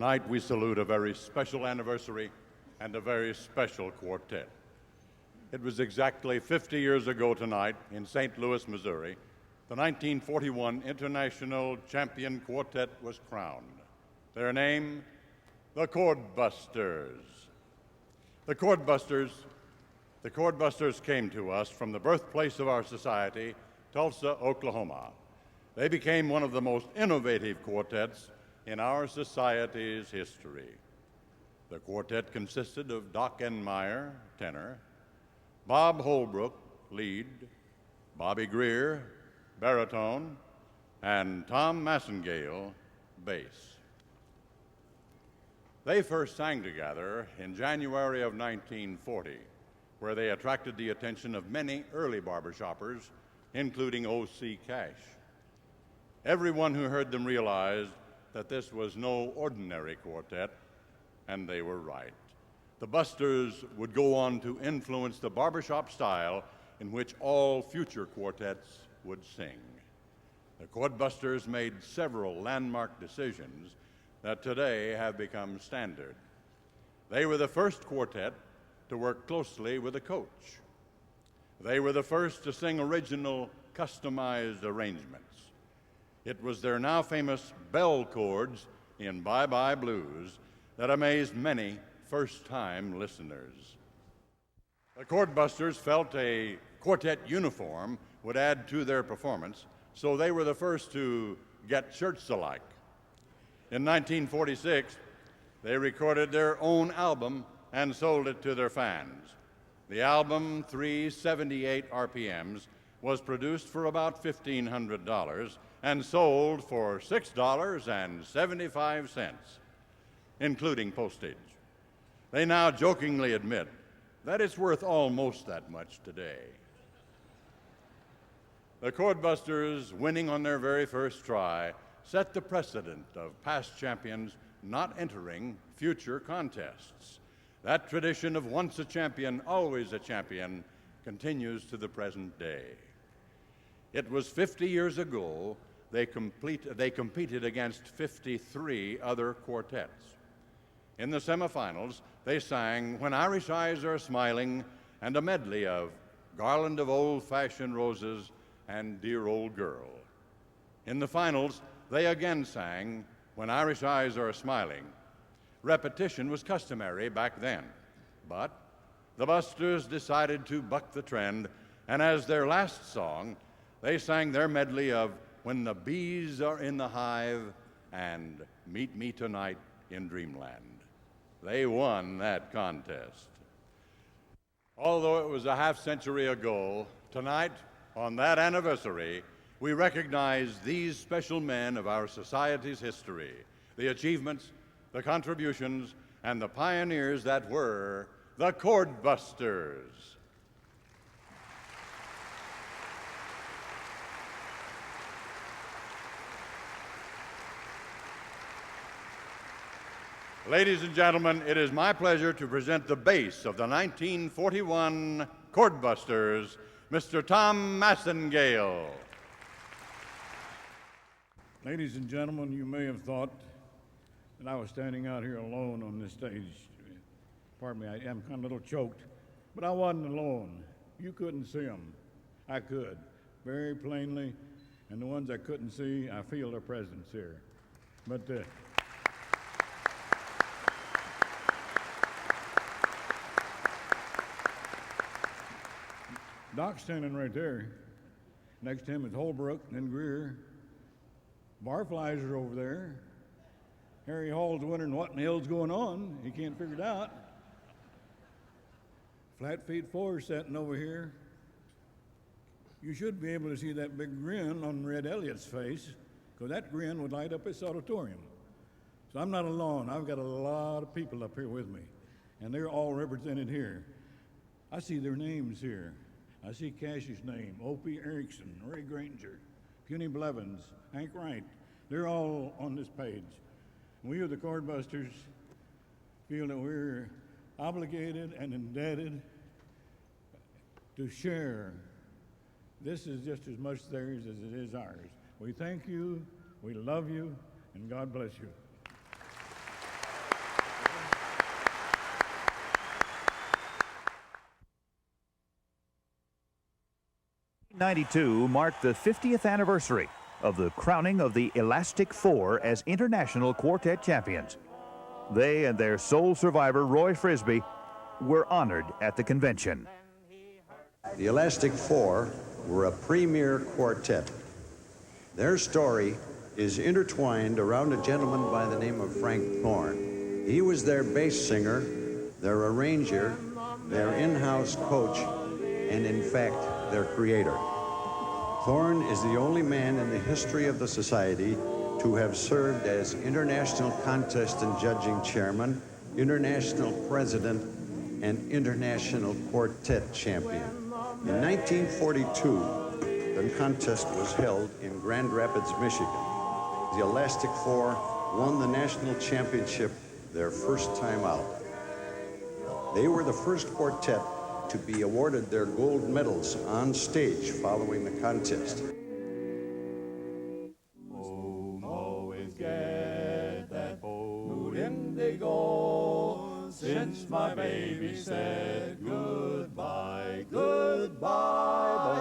Tonight we salute a very special anniversary and a very special quartet. It was exactly 50 years ago tonight in St. Louis, Missouri, the 1941 International Champion Quartet was crowned. Their name, the Chordbusters. The Chordbusters came to us from the birthplace of our society, Tulsa, Oklahoma. They became one of the most innovative quartets in our society's history. The quartet consisted of Doc Enmeyer, tenor, Bob Holbrook, lead, Bobby Greer, baritone, and Tom Massengale, bass. They first sang together in January of 1940, where they attracted the attention of many early barbershoppers, including O.C. Cash. Everyone who heard them realized that this was no ordinary quartet, and they were right. The Busters would go on to influence the barbershop style in which all future quartets would sing. The Chordbusters made several landmark decisions that today have become standard. They were the first quartet to work closely with a coach. They were the first to sing original, customized arrangements. It was their now famous bell chords in Bye Bye Blues that amazed many first-time listeners. The Chordbusters felt a quartet uniform would add to their performance, so they were the first to get shirts alike. In 1946, they recorded their own album and sold it to their fans. The album, 378 RPMs, was produced for about $1,500 and sold for $6.75, including postage. They now jokingly admit that it's worth almost that much today. The Chordbusters, winning on their very first try, set the precedent of past champions not entering future contests. That tradition of once a champion, always a champion continues to the present day. It was 50 years ago they competed against 53 other quartets. In the semifinals, they sang When Irish Eyes Are Smiling and a medley of Garland of Old-Fashioned Roses and Dear Old Girl. In the finals, they again sang When Irish Eyes Are Smiling. Repetition was customary back then, but the Busters decided to buck the trend, and as their last song, they sang their medley of When the Bees Are in the Hive and Meet Me Tonight in Dreamland. They won that contest. Although it was a half-century ago, tonight, on that anniversary, we recognize these special men of our society's history, the achievements, the contributions, and the pioneers that were the Chordbusters. Ladies and gentlemen, it is my pleasure to present the bass of the 1941 Chordbusters, Mr. Tom Massengale. Ladies and gentlemen, you may have thought that I was standing out here alone on this stage. Pardon me, I am kind of a little choked, but I wasn't alone. You couldn't see them. I could, very plainly, and the ones I couldn't see, I feel their presence here. But Doc's standing right there. Next to him is Holbrook, then Greer. Barflies are over there. Harry Hall's wondering what in the hell's going on. He can't figure it out. Flat Feet 4 is sitting over here. You should be able to see that big grin on Red Elliott's face, because that grin would light up this auditorium. So I'm not alone. I've got a lot of people up here with me, and they're all represented here. I see their names here. I see Cash's name, Opie Erickson, Ray Granger, Puny Blevins, Hank Wright. They're all on this page. We of the Chordbusters feel that we're obligated and indebted to share. This is just as much theirs as it is ours. We thank you, we love you, and God bless you. 1992 marked the 50th anniversary of the crowning of the Elastic Four as international quartet champions. They and their sole survivor, Roy Frisbee, were honored at the convention. The Elastic Four were a premier quartet. Their story is intertwined around a gentleman by the name of Frank Thorne. He was their bass singer, their arranger, their in-house coach, and in fact, their creator. Thorne is the only man in the history of the society to have served as international contest and judging chairman, international president, and international quartet champion. In 1942, the contest was held in Grand Rapids, Michigan. The Elastic Four won the national championship their first time out. They were the first quartet to be awarded their gold medals on stage following the contest. Always get that mood indigo since my baby said goodbye, goodbye,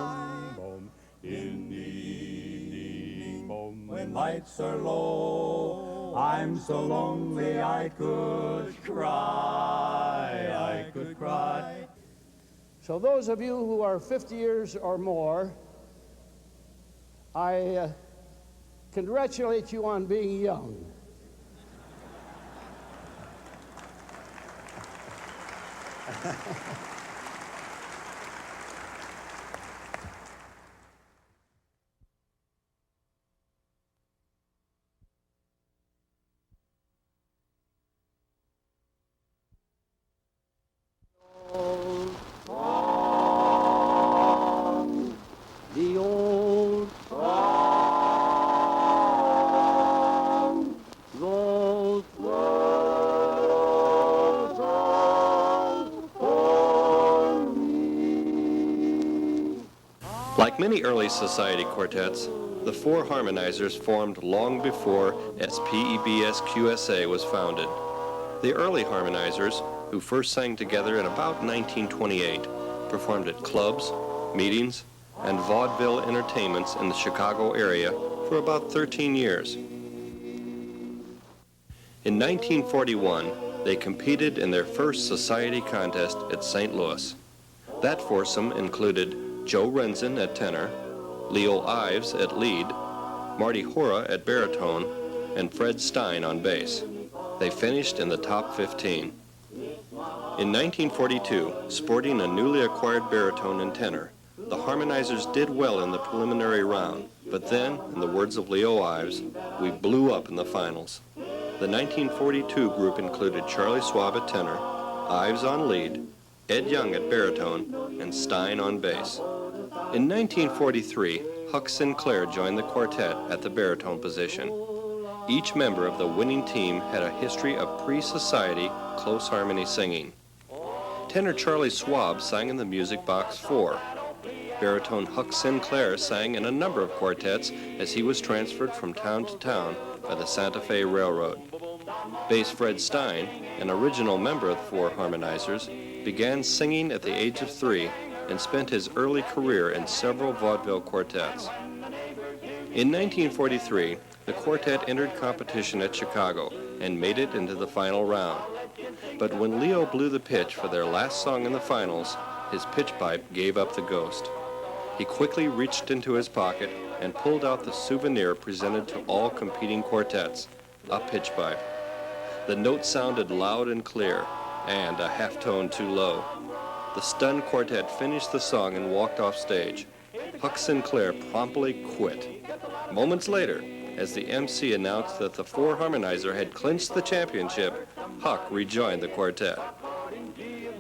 boom, boom. In the evening, boom, when lights are low, I'm so lonely I could cry, I could cry. So those of you who are 50 years or more, I congratulate you on being young. The old song goes for me. Like many early society quartets, the Four Harmonizers formed long before SPEBS-QSA was founded. The early Harmonizers, who first sang together in about 1928, performed at clubs, meetings, and vaudeville entertainments in the Chicago area for about 13 years. In 1941, they competed in their first society contest at St. Louis. That foursome included Joe Renzen at tenor, Leo Ives at lead, Marty Hora at baritone, and Fred Stein on bass. They finished in the top 15. In 1942, sporting a newly acquired baritone and tenor, the Harmonizers did well in the preliminary round, but then, in the words of Leo Ives, we blew up in the finals. The 1942 group included Charlie Schwab at tenor, Ives on lead, Ed Young at baritone, and Stein on bass. In 1943, Huck Sinclair joined the quartet at the baritone position. Each member of the winning team had a history of pre-society close harmony singing. Tenor Charlie Schwab sang in the Music Box 4. Baritone Huck Sinclair sang in a number of quartets as he was transferred from town to town by the Santa Fe Railroad. Bass Fred Stein, an original member of the Four Harmonizers, began singing at the age of 3 and spent his early career in several vaudeville quartets. In 1943, the quartet entered competition at Chicago and made it into the final round. But when Leo blew the pitch for their last song in the finals, his pitch pipe gave up the ghost. He quickly reached into his pocket and pulled out the souvenir presented to all competing quartets, a pitch pipe. The note sounded loud and clear, and a half tone too low. The stunned quartet finished the song and walked off stage. Huck Sinclair promptly quit. Moments later, as the MC announced that the Four Harmonizer had clinched the championship, Huck rejoined the quartet.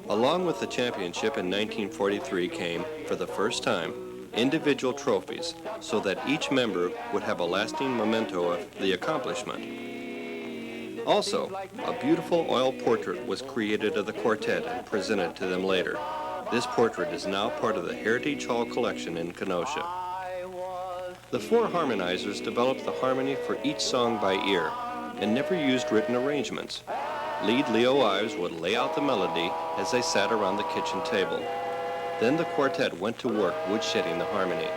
Along with the championship in 1943 came, for the first time, individual trophies, so that each member would have a lasting memento of the accomplishment. Also, a beautiful oil portrait was created of the quartet and presented to them later. This portrait is now part of the Heritage Hall collection in Kenosha. The Four Harmonizers developed the harmony for each song by ear and never used written arrangements. Lead Leo Ives would lay out the melody as they sat around the kitchen table. Then the quartet went to work woodshedding the harmony.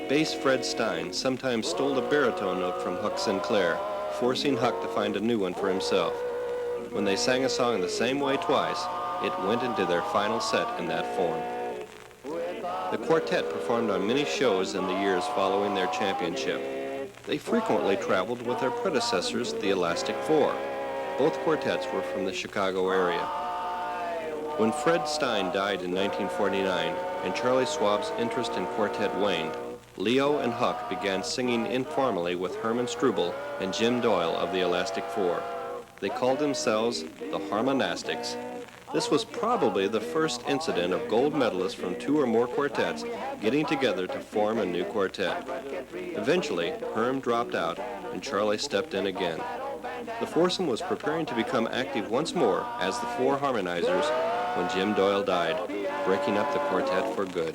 Bass Fred Stein sometimes stole a baritone note from Huck Sinclair, forcing Huck to find a new one for himself. When they sang a song the same way twice, it went into their final set in that form. The quartet performed on many shows in the years following their championship. They frequently traveled with their predecessors, the Elastic Four. Both quartets were from the Chicago area. When Fred Stein died in 1949 and Charlie Schwab's interest in quartet waned, Leo and Huck began singing informally with Herman Struble and Jim Doyle of the Elastic Four. They called themselves the Harmonastics. This was probably the first incident of gold medalists from two or more quartets getting together to form a new quartet. Eventually, Herm dropped out and Charlie stepped in again. The foursome was preparing to become active once more as the Four Harmonizers when Jim Doyle died, breaking up the quartet for good.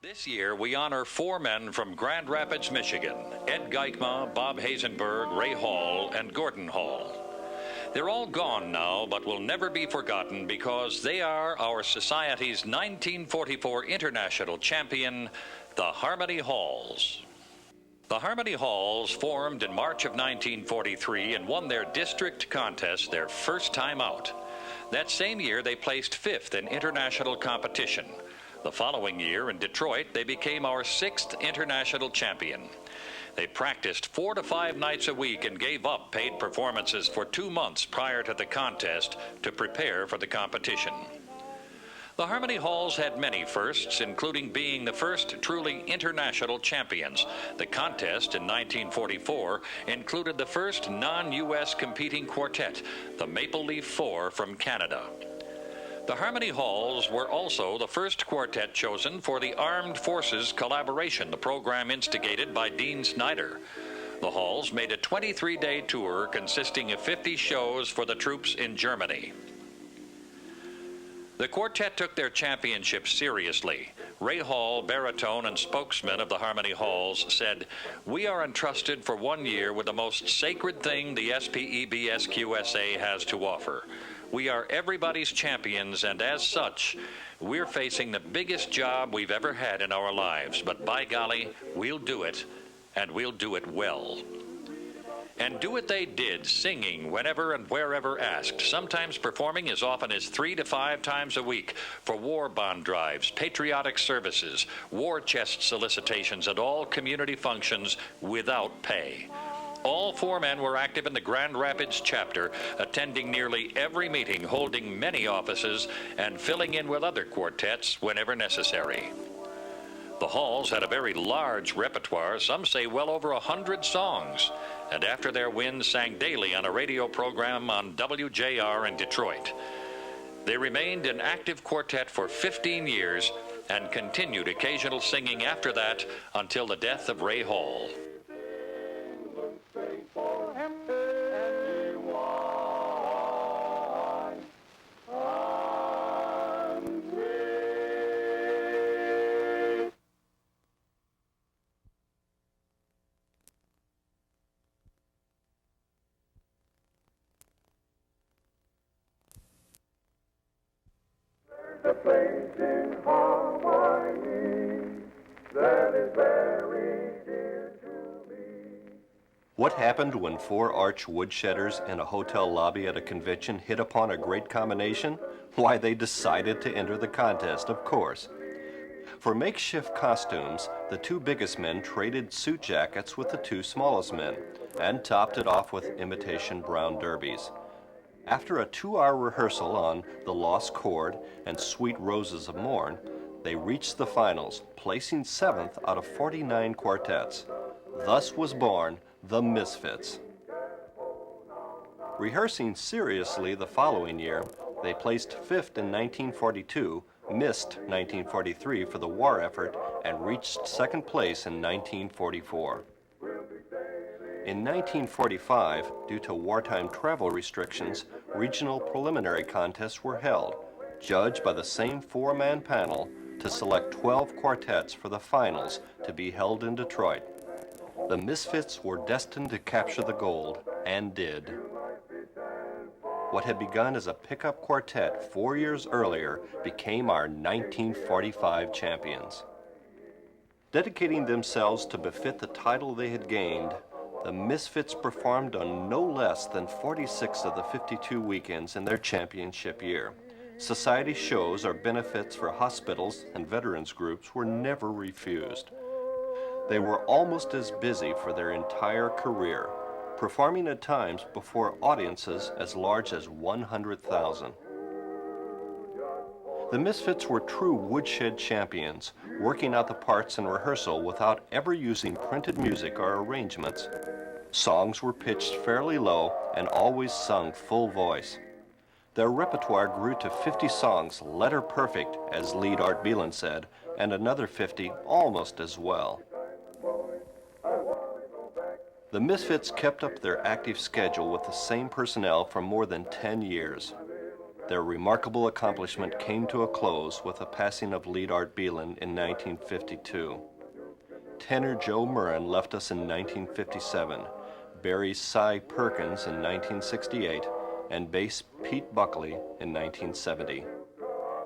This year, we honor four men from Grand Rapids, Michigan: Ed Geikma, Bob Hazenberg, Ray Hall, and Gordon Hall. They're all gone now, but will never be forgotten because they are our society's 1944 international champion, the Harmony Halls. The Harmony Halls formed in March of 1943 and won their district contest their first time out. That same year, they placed fifth in international competition. The following year in Detroit, they became our sixth international champion. They practiced 4 to 5 nights a week and gave up paid performances for 2 months prior to the contest to prepare for the competition. The Harmony Halls had many firsts, including being the first truly international champions. The contest in 1944 included the first non-U.S. competing quartet, the Maple Leaf Four from Canada. The Harmony Halls were also the first quartet chosen for the Armed Forces Collaboration, the program instigated by Dean Snyder. The Halls made a 23-day tour consisting of 50 shows for the troops in Germany. The quartet took their championship seriously. Ray Hall, baritone and spokesman of the Harmony Halls, said, "We are entrusted for 1 year with the most sacred thing the SPEBSQSA has to offer. We are everybody's champions, and as such, we're facing the biggest job we've ever had in our lives. But by golly, we'll do it, and we'll do it well." And do it they did, singing whenever and wherever asked, sometimes performing as often as 3 to 5 times a week for war bond drives, patriotic services, war chest solicitations, and all community functions without pay. All four men were active in the Grand Rapids chapter, attending nearly every meeting, holding many offices, and filling in with other quartets whenever necessary. The Halls had a very large repertoire, some say well over 100 songs, and after their wins sang daily on a radio program on WJR in Detroit. They remained an active quartet for 15 years and continued occasional singing after that until the death of Ray Hall. A place in Hawaii that is very dear to me. What happened when 4 arch woodshedders in a hotel lobby at a convention hit upon a great combination? Why, they decided to enter the contest, of course. For makeshift costumes, the 2 biggest men traded suit jackets with the 2 smallest men and topped it off with imitation brown derbies. After a 2-hour rehearsal on The Lost Chord and Sweet Roses of Morn, they reached the finals, placing 7th out of 49 quartets. Thus was born the Misfits. Rehearsing seriously the following year, they placed 5th in 1942, missed 1943 for the war effort, and reached 2nd place in 1944. In 1945, due to wartime travel restrictions, regional preliminary contests were held, judged by the same 4-man panel, to select 12 quartets for the finals to be held in Detroit. The Misfits were destined to capture the gold, and did. What had begun as a pickup quartet 4 years earlier became our 1945 champions. Dedicating themselves to befit the title they had gained, the Misfits performed on no less than 46 of the 52 weekends in their championship year. Society shows or benefits for hospitals and veterans groups were never refused. They were almost as busy for their entire career, performing at times before audiences as large as 100,000. The Misfits were true woodshed champions, working out the parts in rehearsal without ever using printed music or arrangements. Songs were pitched fairly low and always sung full voice. Their repertoire grew to 50 songs, letter perfect, as lead Art Beelan said, and another 50 almost as well. The Misfits kept up their active schedule with the same personnel for more than 10 years. Their remarkable accomplishment came to a close with the passing of lead Art Beelan in 1952. Tenor Joe Murren left us in 1957, bass Cy Perkins in 1968, and bass Pete Buckley in 1970.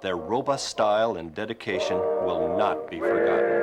Their robust style and dedication will not be forgotten.